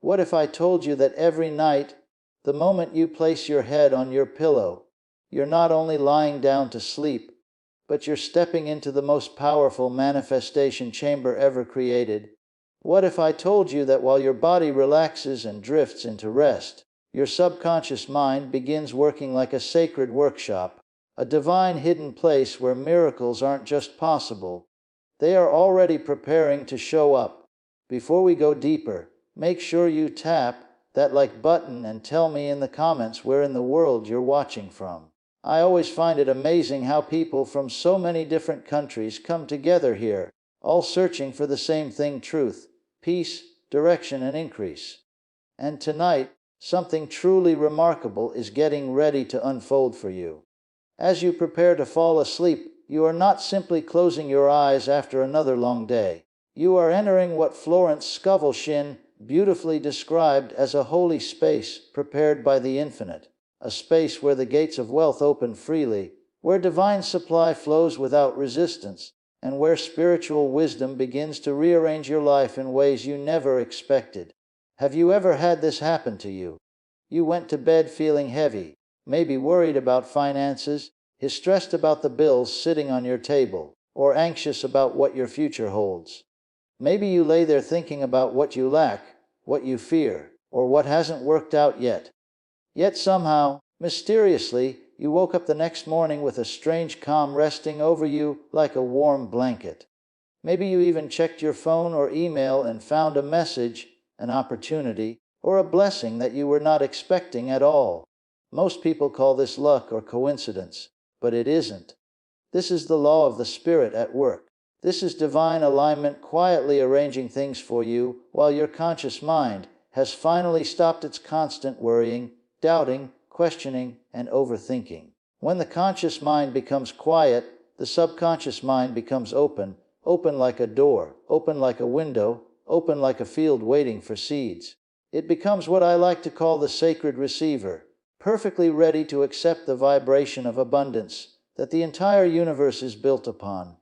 What if I told you that every night, the moment you place your head on your pillow, you're not only lying down to sleep, but you're stepping into the most powerful manifestation chamber ever created? What if I told you that while your body relaxes and drifts into rest, your subconscious mind begins working like a sacred workshop, a divine hidden place where miracles aren't just possible, they are already preparing to show up? Before we go deeper, make sure you tap that like button and tell me in the comments where in the world you're watching from. I always find it amazing how people from so many different countries come together here, all searching for the same thing: truth, peace, direction, and increase. And tonight, something truly remarkable is getting ready to unfold for you. As you prepare to fall asleep, you are not simply closing your eyes after another long day. You are entering what Florence Scovel Shinn beautifully described as a holy space prepared by the infinite, a space where the gates of wealth open freely, where divine supply flows without resistance, and where spiritual wisdom begins to rearrange your life in ways you never expected. Have you ever had this happen to you? You went to bed feeling heavy, maybe worried about finances, stressed about the bills sitting on your table, or anxious about what your future holds. Maybe you lay there thinking about what you lack, what you fear, or what hasn't worked out yet. Yet somehow, mysteriously, you woke up the next morning with a strange calm resting over you like a warm blanket. Maybe you even checked your phone or email and found a message, an opportunity, or a blessing that you were not expecting at all. Most people call this luck or coincidence, but it isn't. This is the law of the Spirit at work. This is divine alignment quietly arranging things for you while your conscious mind has finally stopped its constant worrying, doubting, questioning, and overthinking. When the conscious mind becomes quiet, the subconscious mind becomes open, open like a door, open like a window, open like a field waiting for seeds. It becomes what I like to call the sacred receiver, perfectly ready to accept the vibration of abundance that the entire universe is built upon.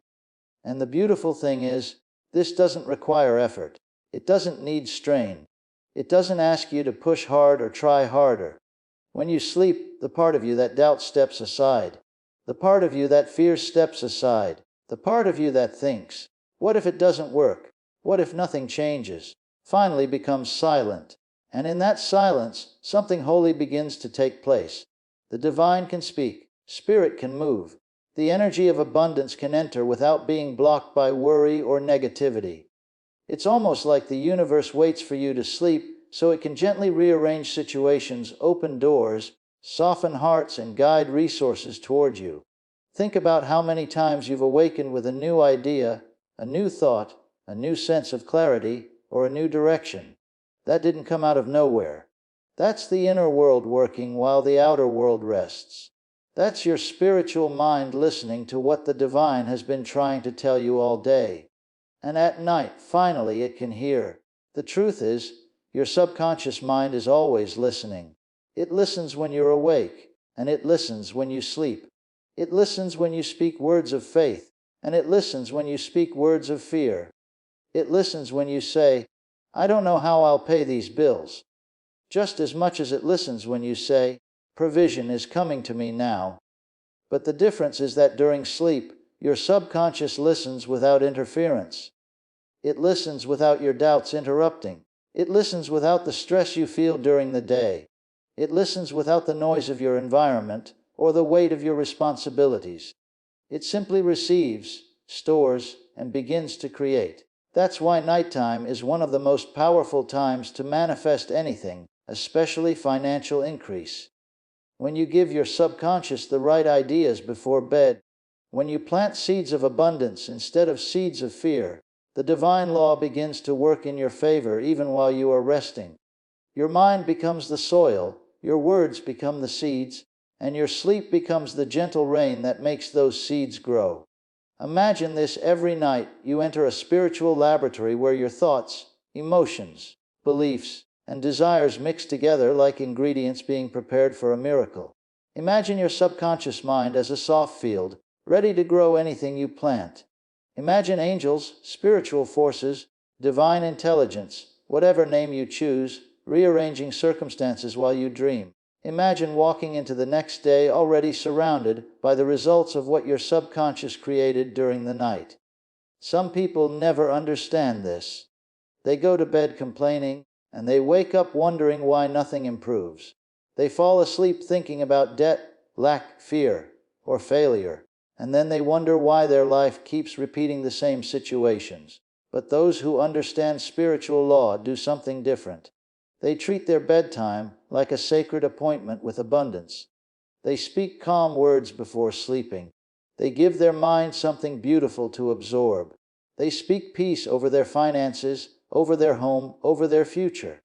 And the beautiful thing is, this doesn't require effort. It doesn't need strain. It doesn't ask you to push hard or try harder. When you sleep, the part of you that doubts steps aside. The part of you that fears steps aside. The part of you that thinks, what if it doesn't work? What if nothing changes? Finally becomes silent. And in that silence, something holy begins to take place. The divine can speak. Spirit can move. The energy of abundance can enter without being blocked by worry or negativity. It's almost like the universe waits for you to sleep so it can gently rearrange situations, open doors, soften hearts, and guide resources toward you. Think about how many times you've awakened with a new idea, a new thought, a new sense of clarity, or a new direction. That didn't come out of nowhere. That's the inner world working while the outer world rests. That's your spiritual mind listening to what the divine has been trying to tell you all day. And at night, finally, it can hear. The truth is, your subconscious mind is always listening. It listens when you're awake, and it listens when you sleep. It listens when you speak words of faith, and it listens when you speak words of fear. It listens when you say, I don't know how I'll pay these bills. Just as much as it listens when you say, provision is coming to me now. But the difference is that during sleep, your subconscious listens without interference. It listens without your doubts interrupting. It listens without the stress you feel during the day. It listens without the noise of your environment or the weight of your responsibilities. It simply receives, stores, and begins to create. That's why nighttime is one of the most powerful times to manifest anything, especially financial increase. When you give your subconscious the right ideas before bed, when you plant seeds of abundance instead of seeds of fear, the divine law begins to work in your favor even while you are resting. Your mind becomes the soil, your words become the seeds, and your sleep becomes the gentle rain that makes those seeds grow. Imagine this: every night you enter a spiritual laboratory where your thoughts, emotions, beliefs, and desires mix together like ingredients being prepared for a miracle. Imagine your subconscious mind as a soft field, ready to grow anything you plant. Imagine angels, spiritual forces, divine intelligence, whatever name you choose, rearranging circumstances while you dream. Imagine walking into the next day already surrounded by the results of what your subconscious created during the night. Some people never understand this. They go to bed complaining, and they wake up wondering why nothing improves. They fall asleep thinking about debt, lack, fear, or failure, and then they wonder why their life keeps repeating the same situations. But those who understand spiritual law do something different. They treat their bedtime like a sacred appointment with abundance. They speak calm words before sleeping. They give their mind something beautiful to absorb. They speak peace over their finances, over their home, over their future.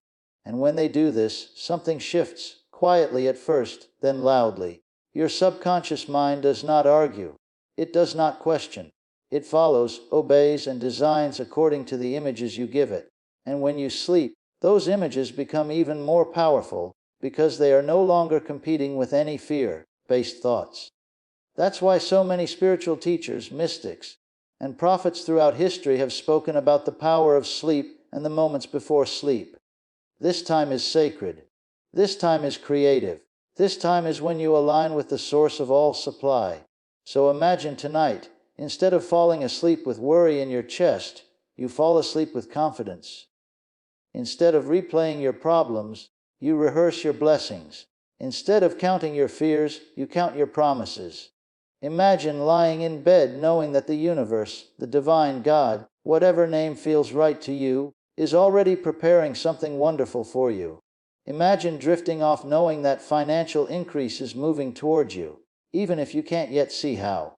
And when they do this, something shifts, quietly at first, then loudly. Your subconscious mind does not argue. It does not question. It follows, obeys, and designs according to the images you give it. And when you sleep, those images become even more powerful because they are no longer competing with any fear-based thoughts. That's why so many spiritual teachers, mystics, and prophets throughout history have spoken about the power of sleep and the moments before sleep. This time is sacred. This time is creative. This time is when you align with the source of all supply. So imagine tonight, instead of falling asleep with worry in your chest, you fall asleep with confidence. Instead of replaying your problems, you rehearse your blessings. Instead of counting your fears, you count your promises. Imagine lying in bed knowing that the universe, the divine God, whatever name feels right to you, is already preparing something wonderful for you. Imagine drifting off knowing that financial increase is moving towards you, even if you can't yet see how.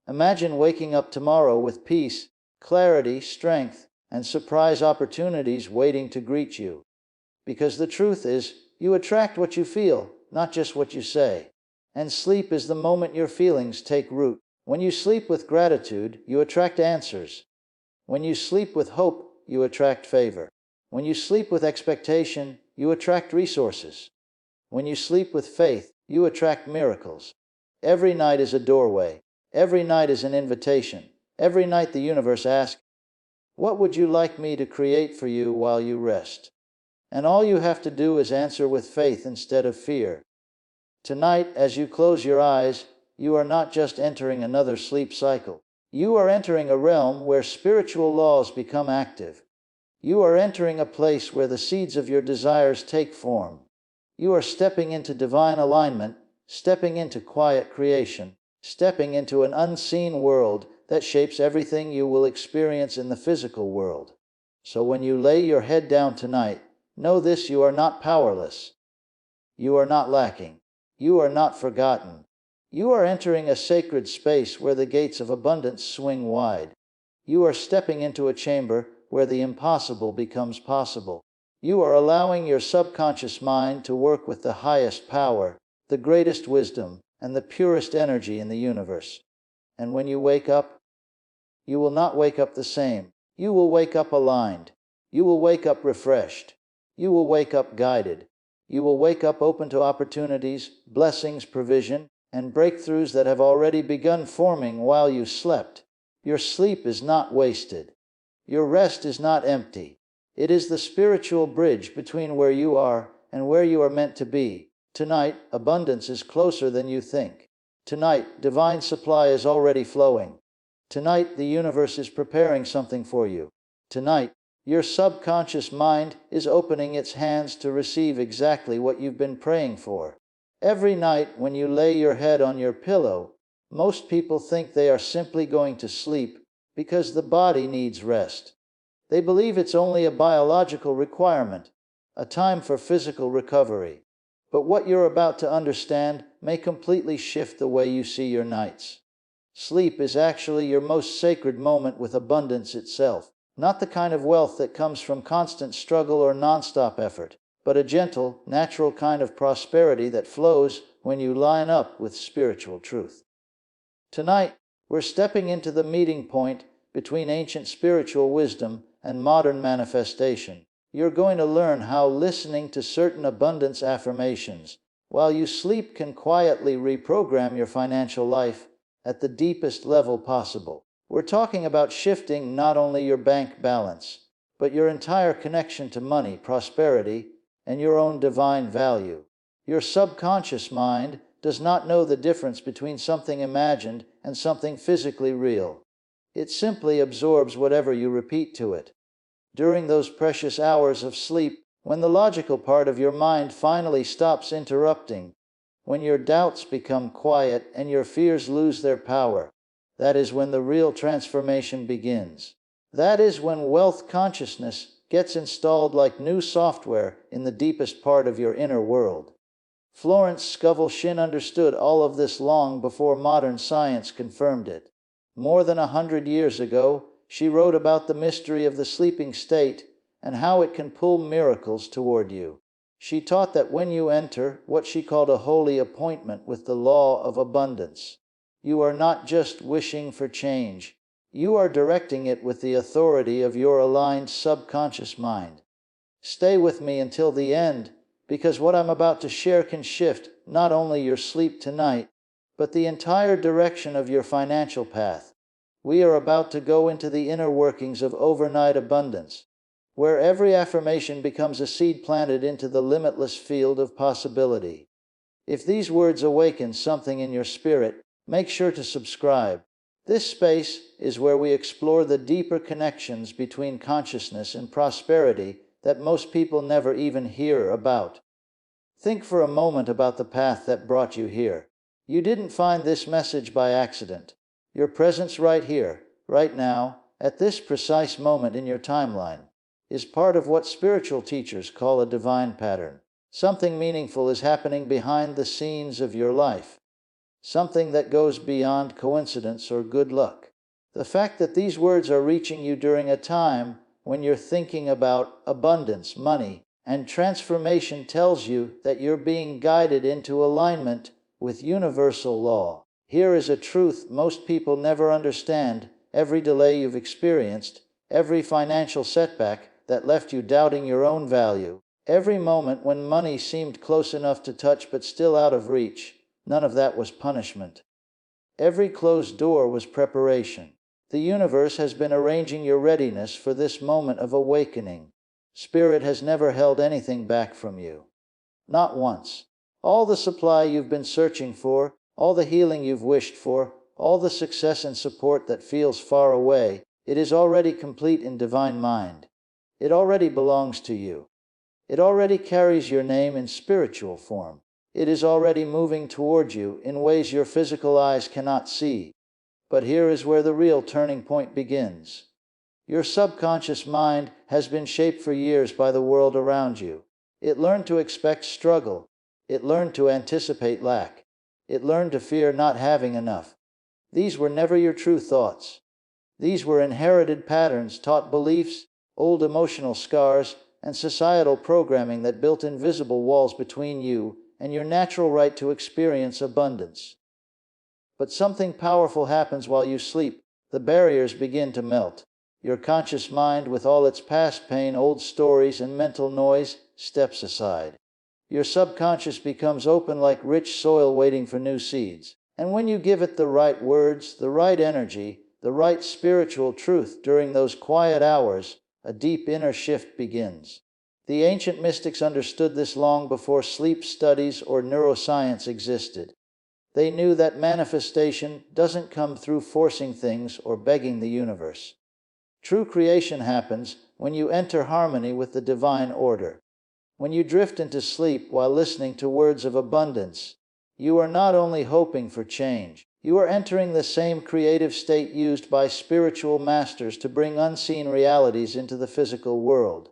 Imagine waking up tomorrow with peace, clarity, strength, and surprise opportunities waiting to greet you. Because the truth is, you attract what you feel, not just what you say. And sleep is the moment your feelings take root. When you sleep with gratitude, you attract answers. When you sleep with hope, you attract favor. When you sleep with expectation, you attract resources. When you sleep with faith, you attract miracles. Every night is a doorway. Every night is an invitation. Every night the universe asks, "What would you like me to create for you while you rest?" And all you have to do is answer with faith instead of fear. Tonight, as you close your eyes, you are not just entering another sleep cycle. You are entering a realm where spiritual laws become active. You are entering a place where the seeds of your desires take form. You are stepping into divine alignment, stepping into quiet creation, stepping into an unseen world that shapes everything you will experience in the physical world. So when you lay your head down tonight, know this: you are not powerless. You are not lacking. You are not forgotten. You are entering a sacred space where the gates of abundance swing wide. You are stepping into a chamber where the impossible becomes possible. You are allowing your subconscious mind to work with the highest power, the greatest wisdom, and the purest energy in the universe. And when you wake up, you will not wake up the same. You will wake up aligned. You will wake up refreshed. You will wake up guided. You will wake up open to opportunities, blessings, provision, and breakthroughs that have already begun forming while you slept. Your sleep is not wasted. Your rest is not empty. It is the spiritual bridge between where you are and where you are meant to be. Tonight, abundance is closer than you think. Tonight, divine supply is already flowing. Tonight, the universe is preparing something for you. Tonight, your subconscious mind is opening its hands to receive exactly what you've been praying for. Every night when you lay your head on your pillow, most people think they are simply going to sleep because the body needs rest. They believe it's only a biological requirement, a time for physical recovery. But what you're about to understand may completely shift the way you see your nights. Sleep is actually your most sacred moment with abundance itself. Not the kind of wealth that comes from constant struggle or nonstop effort, but a gentle, natural kind of prosperity that flows when you line up with spiritual truth. Tonight, we're stepping into the meeting point between ancient spiritual wisdom and modern manifestation. You're going to learn how listening to certain abundance affirmations while you sleep can quietly reprogram your financial life at the deepest level possible. We're talking about shifting not only your bank balance, but your entire connection to money, prosperity, and your own divine value. Your subconscious mind does not know the difference between something imagined and something physically real. It simply absorbs whatever you repeat to it. During those precious hours of sleep, when the logical part of your mind finally stops interrupting, when your doubts become quiet and your fears lose their power, that is when the real transformation begins. That is when wealth consciousness gets installed like new software in the deepest part of your inner world. Florence Scovel Shinn understood all of this long before modern science confirmed it. More than 100 years ago, she wrote about the mystery of the sleeping state and how it can pull miracles toward you. She taught that when you enter what she called a holy appointment with the law of abundance, you are not just wishing for change, you are directing it with the authority of your aligned subconscious mind. Stay with me until the end, because what I'm about to share can shift not only your sleep tonight, but the entire direction of your financial path. We are about to go into the inner workings of overnight abundance, where every affirmation becomes a seed planted into the limitless field of possibility. If these words awaken something in your spirit, make sure to subscribe. This space is where we explore the deeper connections between consciousness and prosperity that most people never even hear about. Think for a moment about the path that brought you here. You didn't find this message by accident. Your presence right here, right now, at this precise moment in your timeline, is part of what spiritual teachers call a divine pattern. Something meaningful is happening behind the scenes of your life. Something that goes beyond coincidence or good luck. The fact that these words are reaching you during a time when you're thinking about abundance, money, and transformation tells you that you're being guided into alignment with universal law. Here is a truth most people never understand. Every delay you've experienced, every financial setback that left you doubting your own value, every moment when money seemed close enough to touch but still out of reach, none of that was punishment. Every closed door was preparation. The universe has been arranging your readiness for this moment of awakening. Spirit has never held anything back from you. Not once. All the supply you've been searching for, all the healing you've wished for, all the success and support that feels far away, it is already complete in divine mind. It already belongs to you. It already carries your name in spiritual form. It is already moving toward you in ways your physical eyes cannot see. But here is where the real turning point begins. Your subconscious mind has been shaped for years by the world around you. It learned to expect struggle. It learned to anticipate lack. It learned to fear not having enough. These were never your true thoughts. These were inherited patterns, taught beliefs, old emotional scars, and societal programming that built invisible walls between you and your natural right to experience abundance. But something powerful happens while you sleep. The barriers begin to melt. Your conscious mind, with all its past pain, old stories, and mental noise, steps aside. Your subconscious becomes open like rich soil waiting for new seeds. And when you give it the right words, the right energy, the right spiritual truth during those quiet hours, a deep inner shift begins. The ancient mystics understood this long before sleep studies or neuroscience existed. They knew that manifestation doesn't come through forcing things or begging the universe. True creation happens when you enter harmony with the divine order. When you drift into sleep while listening to words of abundance, you are not only hoping for change, you are entering the same creative state used by spiritual masters to bring unseen realities into the physical world.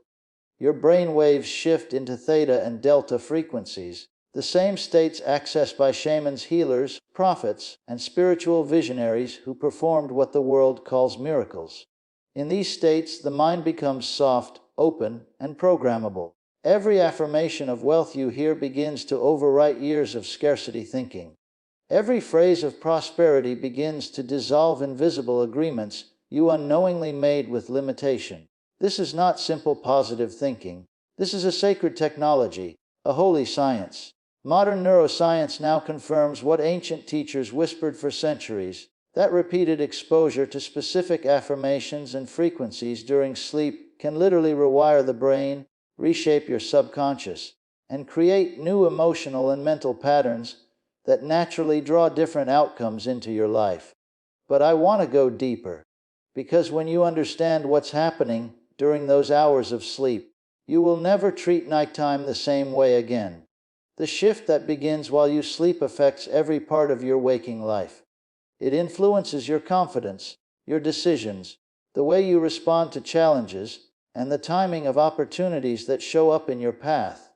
Your brain waves shift into theta and delta frequencies, the same states accessed by shamans, healers, prophets, and spiritual visionaries who performed what the world calls miracles. In these states, the mind becomes soft, open, and programmable. Every affirmation of wealth you hear begins to overwrite years of scarcity thinking. Every phrase of prosperity begins to dissolve invisible agreements you unknowingly made with limitation. This is not simple positive thinking. This is a sacred technology, a holy science. Modern neuroscience now confirms what ancient teachers whispered for centuries, that repeated exposure to specific affirmations and frequencies during sleep can literally rewire the brain, reshape your subconscious, and create new emotional and mental patterns that naturally draw different outcomes into your life. But I want to go deeper, because when you understand what's happening during those hours of sleep, you will never treat nighttime the same way again. The shift that begins while you sleep affects every part of your waking life. It influences your confidence, your decisions, the way you respond to challenges, and the timing of opportunities that show up in your path.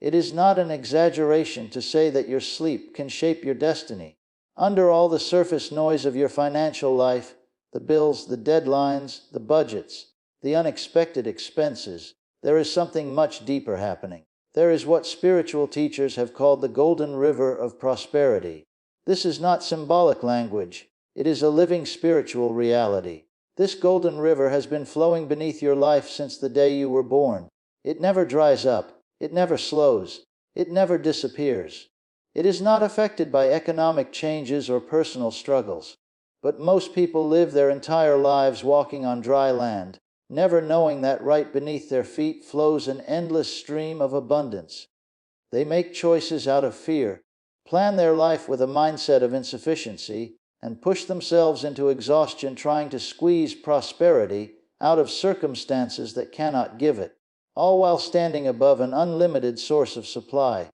It is not an exaggeration to say that your sleep can shape your destiny. Under all the surface noise of your financial life, the bills, the deadlines, the budgets, the unexpected expenses, there is something much deeper happening. There is what spiritual teachers have called the golden river of prosperity. This is not symbolic language. It is a living spiritual reality. This golden river has been flowing beneath your life since the day you were born. It never dries up. It never slows. It never disappears. It is not affected by economic changes or personal struggles. But most people live their entire lives walking on dry land, never knowing that right beneath their feet flows an endless stream of abundance. They make choices out of fear, plan their life with a mindset of insufficiency, and push themselves into exhaustion trying to squeeze prosperity out of circumstances that cannot give it, all while standing above an unlimited source of supply.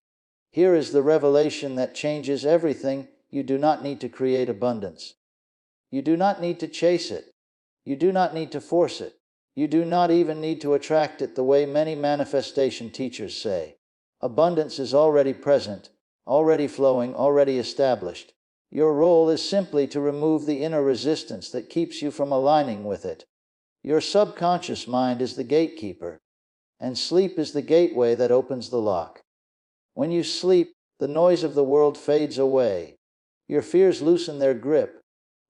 Here is the revelation that changes everything. You do not need to create abundance. You do not need to chase it. You do not need to force it. You do not even need to attract it the way many manifestation teachers say. Abundance is already present, already flowing, already established. Your role is simply to remove the inner resistance that keeps you from aligning with it. Your subconscious mind is the gatekeeper, and sleep is the gateway that opens the lock. When you sleep, the noise of the world fades away. Your fears loosen their grip.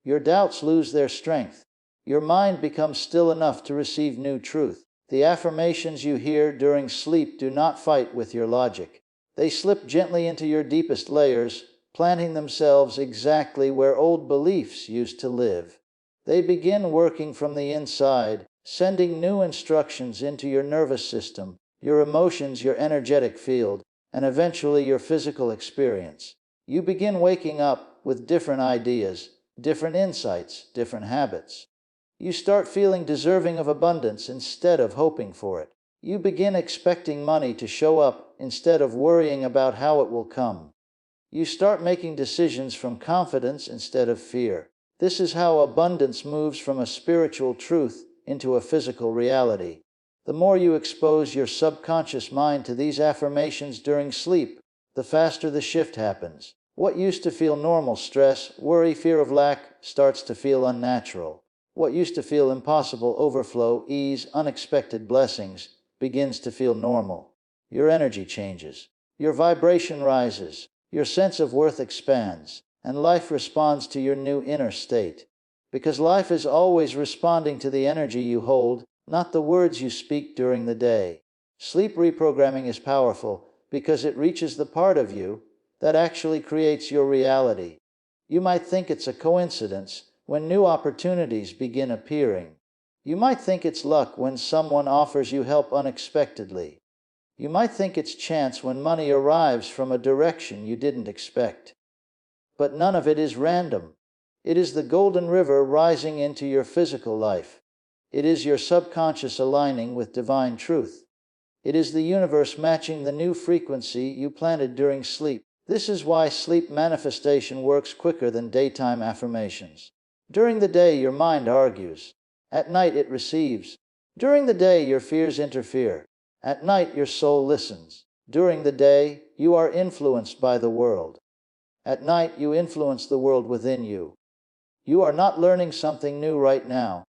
Your doubts lose their strength. Your mind becomes still enough to receive new truth. The affirmations you hear during sleep do not fight with your logic. They slip gently into your deepest layers, planting themselves exactly where old beliefs used to live. They begin working from the inside, sending new instructions into your nervous system, your emotions, your energetic field, and eventually your physical experience. You begin waking up with different ideas, different insights, different habits. You start feeling deserving of abundance instead of hoping for it. You begin expecting money to show up instead of worrying about how it will come. You start making decisions from confidence instead of fear. This is how abundance moves from a spiritual truth into a physical reality. The more you expose your subconscious mind to these affirmations during sleep, the faster the shift happens. What used to feel normal, stress, worry, fear of lack, starts to feel unnatural. What used to feel impossible, overflow, ease, unexpected blessings, begins to feel normal. Your energy changes. Your vibration rises. Your sense of worth expands, and life responds to your new inner state. Because life is always responding to the energy you hold, not the words you speak during the day. Sleep reprogramming is powerful because it reaches the part of you that actually creates your reality. You might think it's a coincidence when new opportunities begin appearing. You might think it's luck when someone offers you help unexpectedly. You might think it's chance when money arrives from a direction you didn't expect. But none of it is random. It is the golden river rising into your physical life. It is your subconscious aligning with divine truth. It is the universe matching the new frequency you planted during sleep. This is why sleep manifestation works quicker than daytime affirmations. During the day, your mind argues. At night, it receives. During the day, your fears interfere. At night, your soul listens. During the day, you are influenced by the world. At night, you influence the world within you. You are not learning something new right now.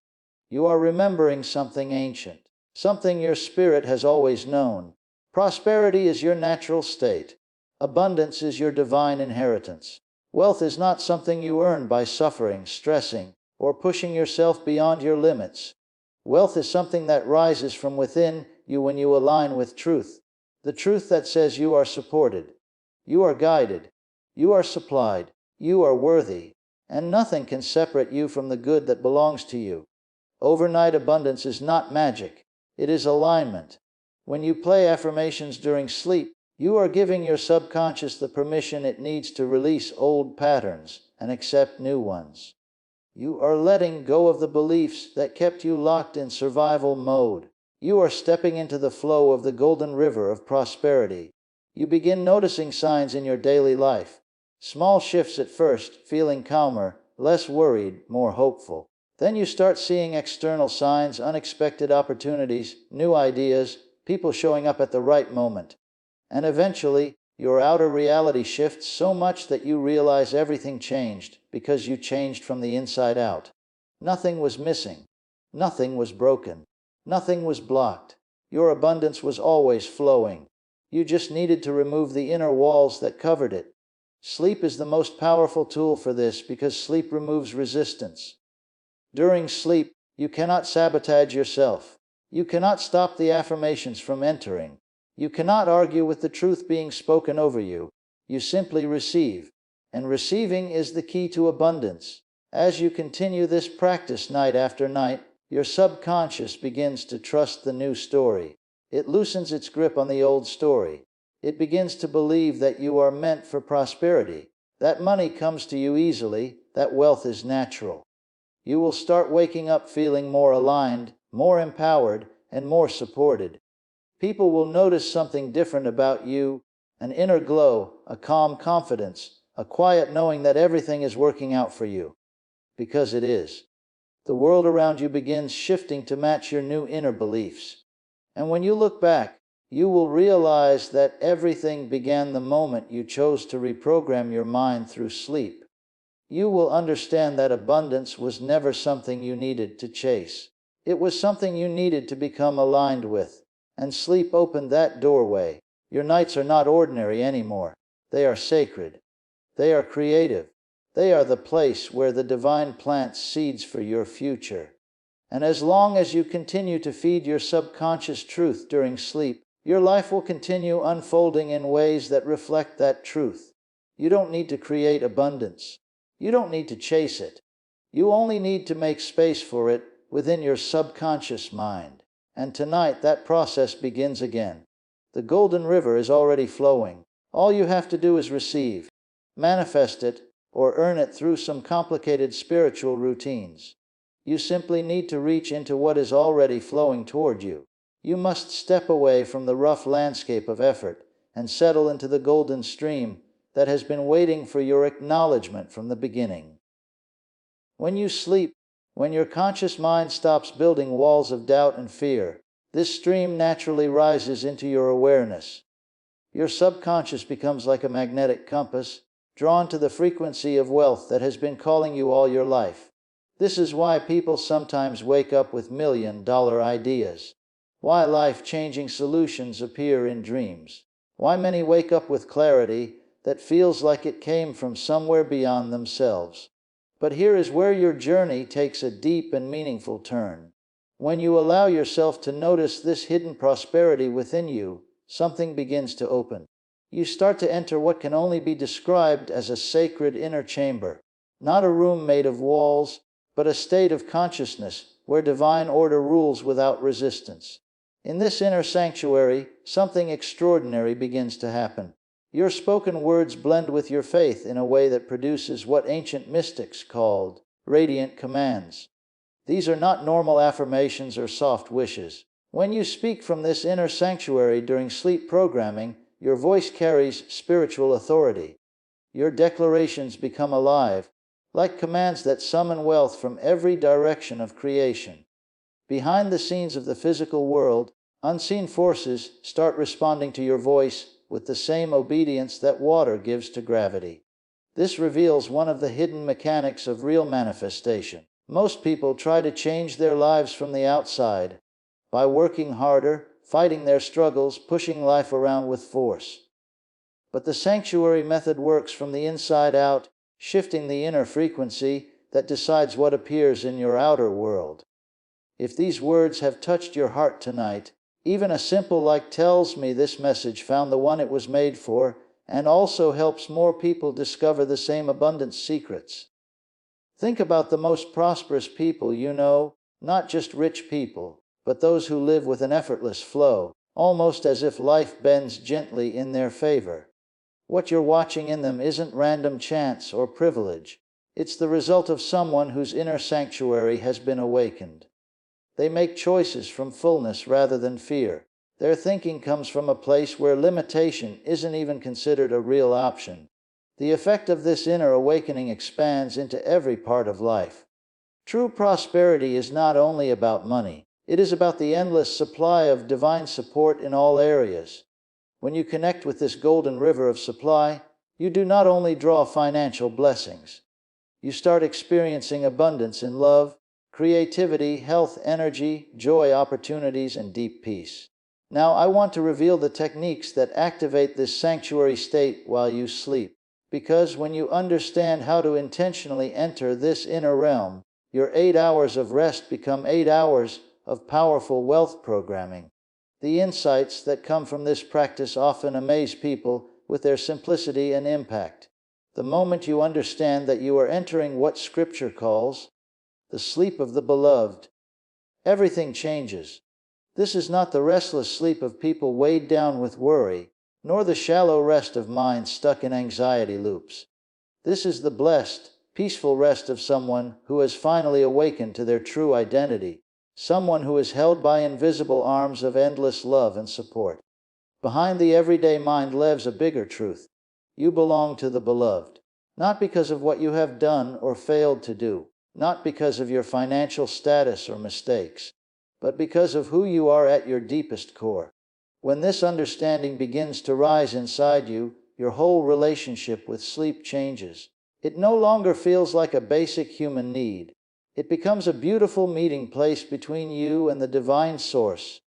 You are remembering something ancient, something your spirit has always known. Prosperity is your natural state. Abundance is your divine inheritance. Wealth is not something you earn by suffering, stressing, or pushing yourself beyond your limits. Wealth is something that rises from within you when you align with truth. The truth that says you are supported, you are guided, you are supplied, you are worthy, and nothing can separate you from the good that belongs to you. Overnight abundance is not magic. It is alignment. When you play affirmations during sleep, you are giving your subconscious the permission it needs to release old patterns and accept new ones. You are letting go of the beliefs that kept you locked in survival mode. You are stepping into the flow of the golden river of prosperity. You begin noticing signs in your daily life. Small shifts at first, feeling calmer, less worried, more hopeful. Then you start seeing external signs, unexpected opportunities, new ideas, people showing up at the right moment. And eventually, your outer reality shifts so much that you realize everything changed because you changed from the inside out. Nothing was missing. Nothing was broken. Nothing was blocked. Your abundance was always flowing. You just needed to remove the inner walls that covered it. Sleep is the most powerful tool for this because sleep removes resistance. During sleep, you cannot sabotage yourself. You cannot stop the affirmations from entering. You cannot argue with the truth being spoken over you. You simply receive. And receiving is the key to abundance. As you continue this practice night after night, your subconscious begins to trust the new story. It loosens its grip on the old story. It begins to believe that you are meant for prosperity, that money comes to you easily, that wealth is natural. You will start waking up feeling more aligned, more empowered, and more supported. People will notice something different about you, an inner glow, a calm confidence, a quiet knowing that everything is working out for you. Because it is. The world around you begins shifting to match your new inner beliefs. And when you look back, you will realize that everything began the moment you chose to reprogram your mind through sleep. You will understand that abundance was never something you needed to chase. It was something you needed to become aligned with. And sleep opened that doorway. Your nights are not ordinary anymore. They are sacred. They are creative. They are the place where the divine plants seeds for your future. And as long as you continue to feed your subconscious truth during sleep, your life will continue unfolding in ways that reflect that truth. You don't need to create abundance. You don't need to chase it. You only need to make space for it within your subconscious mind. And tonight that process begins again. The golden river is already flowing. All you have to do is receive, manifest it, or earn it through some complicated spiritual routines. You simply need to reach into what is already flowing toward you. You must step away from the rough landscape of effort and settle into the golden stream that has been waiting for your acknowledgement from the beginning. When you sleep, when your conscious mind stops building walls of doubt and fear, this stream naturally rises into your awareness. Your subconscious becomes like a magnetic compass, drawn to the frequency of wealth that has been calling you all your life. This is why people sometimes wake up with million-dollar ideas. Why life-changing solutions appear in dreams. Why many wake up with clarity that feels like it came from somewhere beyond themselves. But here is where your journey takes a deep and meaningful turn. When you allow yourself to notice this hidden prosperity within you, something begins to open. You start to enter what can only be described as a sacred inner chamber. Not a room made of walls, but a state of consciousness where divine order rules without resistance. In this inner sanctuary, something extraordinary begins to happen. Your spoken words blend with your faith in a way that produces what ancient mystics called radiant commands. These are not normal affirmations or soft wishes. When you speak from this inner sanctuary during sleep programming, your voice carries spiritual authority. Your declarations become alive, like commands that summon wealth from every direction of creation. Behind the scenes of the physical world, unseen forces start responding to your voice with the same obedience that water gives to gravity. This reveals one of the hidden mechanics of real manifestation. Most people try to change their lives from the outside, by working harder, fighting their struggles, pushing life around with force. But the sanctuary method works from the inside out, shifting the inner frequency that decides what appears in your outer world. If these words have touched your heart tonight, even a simple like tells me this message found the one it was made for, and also helps more people discover the same abundance secrets. Think about the most prosperous people you know, not just rich people, but those who live with an effortless flow, almost as if life bends gently in their favor. What you're watching in them isn't random chance or privilege. It's the result of someone whose inner sanctuary has been awakened. They make choices from fullness rather than fear. Their thinking comes from a place where limitation isn't even considered a real option. The effect of this inner awakening expands into every part of life. True prosperity is not only about money, it is about the endless supply of divine support in all areas. When you connect with this golden river of supply, you do not only draw financial blessings. You start experiencing abundance in love, creativity, health, energy, joy, opportunities, and deep peace. Now, I want to reveal the techniques that activate this sanctuary state while you sleep. Because when you understand how to intentionally enter this inner realm, your 8 hours of rest become 8 hours of powerful wealth programming. The insights that come from this practice often amaze people with their simplicity and impact. The moment you understand that you are entering what Scripture calls the sleep of the beloved, everything changes. This is not the restless sleep of people weighed down with worry, nor the shallow rest of minds stuck in anxiety loops. This is the blessed, peaceful rest of someone who has finally awakened to their true identity, someone who is held by invisible arms of endless love and support. Behind the everyday mind lives a bigger truth. You belong to the beloved, not because of what you have done or failed to do, not because of your financial status or mistakes, but because of who you are at your deepest core. When this understanding begins to rise inside you, your whole relationship with sleep changes. It no longer feels like a basic human need. It becomes a beautiful meeting place between you and the divine source.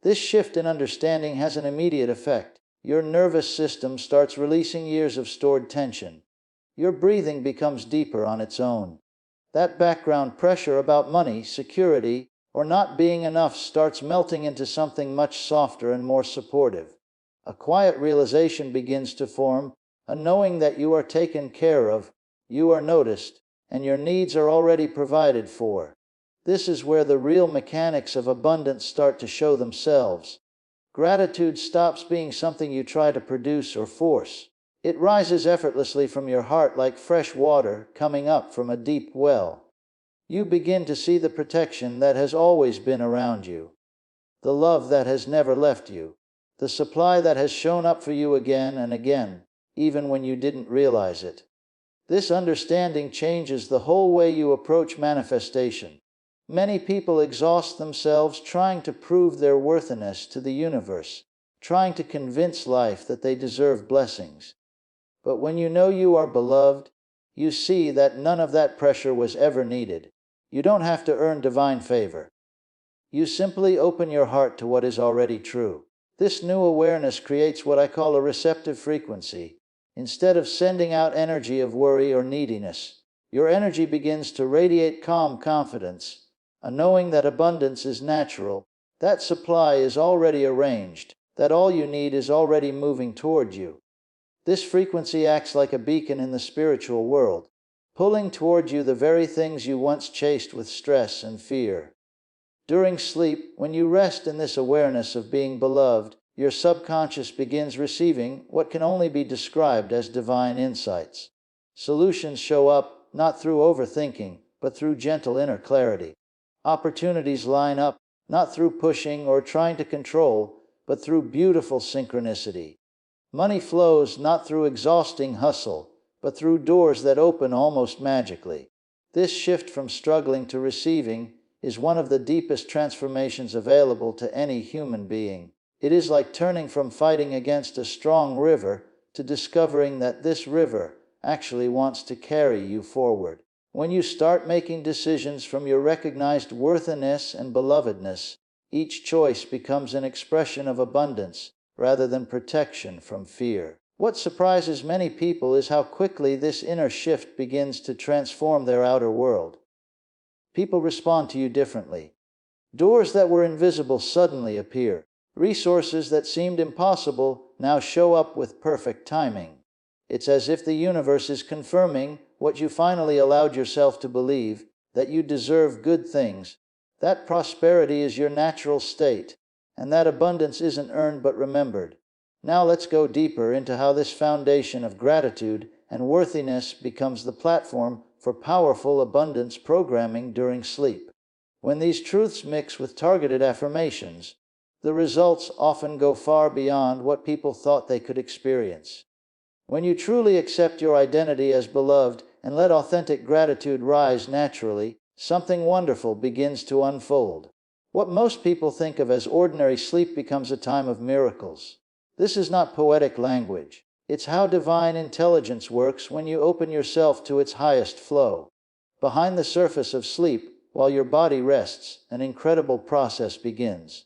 This shift in understanding has an immediate effect. Your nervous system starts releasing years of stored tension. Your breathing becomes deeper on its own. That background pressure about money, security, or not being enough starts melting into something much softer and more supportive. A quiet realization begins to form, a knowing that you are taken care of, you are noticed, and your needs are already provided for. This is where the real mechanics of abundance start to show themselves. Gratitude stops being something you try to produce or force. It rises effortlessly from your heart like fresh water coming up from a deep well. You begin to see the protection that has always been around you, the love that has never left you, the supply that has shown up for you again and again, even when you didn't realize it. This understanding changes the whole way you approach manifestation. Many people exhaust themselves trying to prove their worthiness to the universe, trying to convince life that they deserve blessings. But when you know you are beloved, you see that none of that pressure was ever needed. You don't have to earn divine favor. You simply open your heart to what is already true. This new awareness creates what I call a receptive frequency. Instead of sending out energy of worry or neediness, your energy begins to radiate calm confidence, a knowing that abundance is natural, that supply is already arranged, that all you need is already moving toward you. This frequency acts like a beacon in the spiritual world, pulling toward you the very things you once chased with stress and fear. During sleep, when you rest in this awareness of being beloved, your subconscious begins receiving what can only be described as divine insights. Solutions show up, not through overthinking, but through gentle inner clarity. Opportunities line up, not through pushing or trying to control, but through beautiful synchronicity. Money flows not through exhausting hustle, but through doors that open almost magically. This shift from struggling to receiving is one of the deepest transformations available to any human being. It is like turning from fighting against a strong river to discovering that this river actually wants to carry you forward. When you start making decisions from your recognized worthiness and belovedness, each choice becomes an expression of abundance rather than protection from fear. What surprises many people is how quickly this inner shift begins to transform their outer world. People respond to you differently. Doors that were invisible suddenly appear. Resources that seemed impossible now show up with perfect timing. It's as if the universe is confirming what you finally allowed yourself to believe, that you deserve good things, that prosperity is your natural state, and that abundance isn't earned but remembered. Now let's go deeper into how this foundation of gratitude and worthiness becomes the platform for powerful abundance programming during sleep. When these truths mix with targeted affirmations, the results often go far beyond what people thought they could experience. When you truly accept your identity as beloved and let authentic gratitude rise naturally, something wonderful begins to unfold. What most people think of as ordinary sleep becomes a time of miracles. This is not poetic language. It's how divine intelligence works when you open yourself to its highest flow. Behind the surface of sleep, while your body rests, an incredible process begins.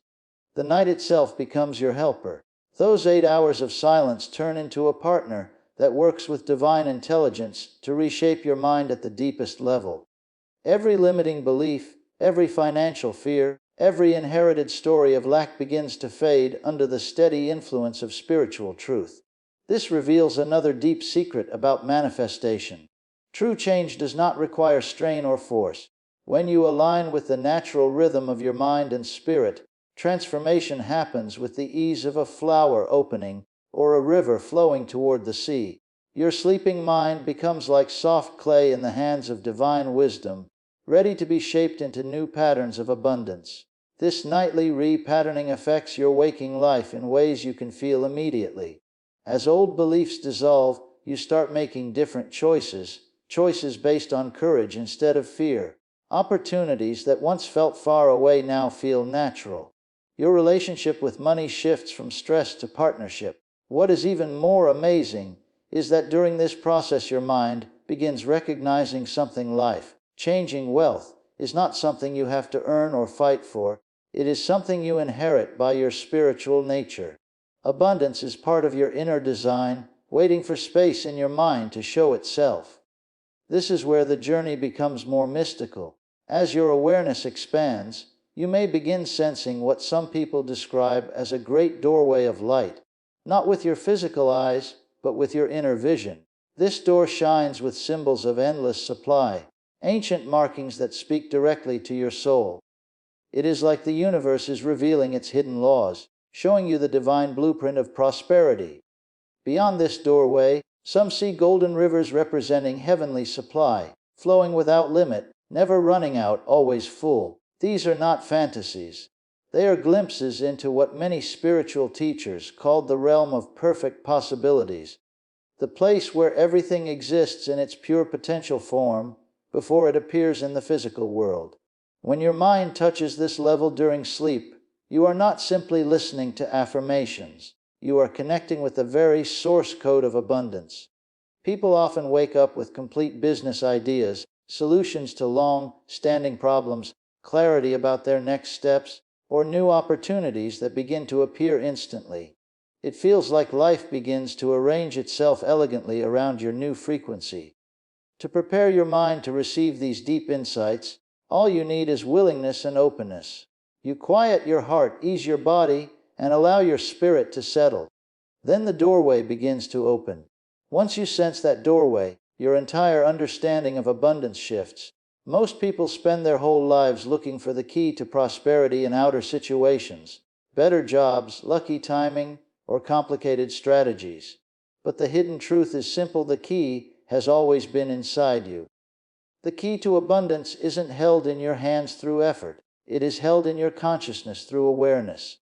The night itself becomes your helper. Those 8 hours of silence turn into a partner that works with divine intelligence to reshape your mind at the deepest level. Every limiting belief, every financial fear, every inherited story of lack begins to fade under the steady influence of spiritual truth. This reveals another deep secret about manifestation. True change does not require strain or force. When you align with the natural rhythm of your mind and spirit, transformation happens with the ease of a flower opening or a river flowing toward the sea. Your sleeping mind becomes like soft clay in the hands of divine wisdom, ready to be shaped into new patterns of abundance. This nightly repatterning affects your waking life in ways you can feel immediately. As old beliefs dissolve, you start making different choices based on courage instead of fear. Opportunities that once felt far away now feel natural. Your relationship with money shifts from stress to partnership. What is even more amazing is that during this process your mind begins recognizing something: life-changing wealth is not something you have to earn or fight for. It is something you inherit by your spiritual nature. Abundance is part of your inner design, waiting for space in your mind to show itself. This is where the journey becomes more mystical. As your awareness expands, you may begin sensing what some people describe as a great doorway of light, not with your physical eyes, but with your inner vision. This door shines with symbols of endless supply, ancient markings that speak directly to your soul. It is like the universe is revealing its hidden laws, showing you the divine blueprint of prosperity. Beyond this doorway, some see golden rivers representing heavenly supply, flowing without limit, never running out, always full. These are not fantasies. They are glimpses into what many spiritual teachers called the realm of perfect possibilities, the place where everything exists in its pure potential form before it appears in the physical world. When your mind touches this level during sleep, you are not simply listening to affirmations. You are connecting with the very source code of abundance. People often wake up with complete business ideas, solutions to long-standing problems, clarity about their next steps, or new opportunities that begin to appear instantly. It feels like life begins to arrange itself elegantly around your new frequency. To prepare your mind to receive these deep insights, all you need is willingness and openness. You quiet your heart, ease your body, and allow your spirit to settle. Then the doorway begins to open. Once you sense that doorway, your entire understanding of abundance shifts. Most people spend their whole lives looking for the key to prosperity in outer situations, better jobs, lucky timing, or complicated strategies. But the hidden truth is simple: the key has always been inside you. The key to abundance isn't held in your hands through effort. It is held in your consciousness through awareness.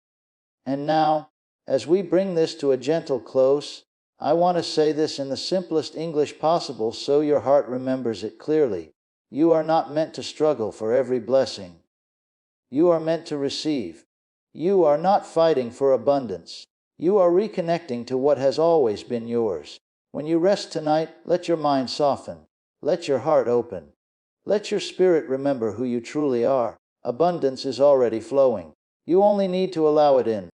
And now, as we bring this to a gentle close, I want to say this in the simplest English possible so your heart remembers it clearly. You are not meant to struggle for every blessing. You are meant to receive. You are not fighting for abundance. You are reconnecting to what has always been yours. When you rest tonight, let your mind soften. Let your heart open. Let your spirit remember who you truly are. Abundance is already flowing. You only need to allow it in.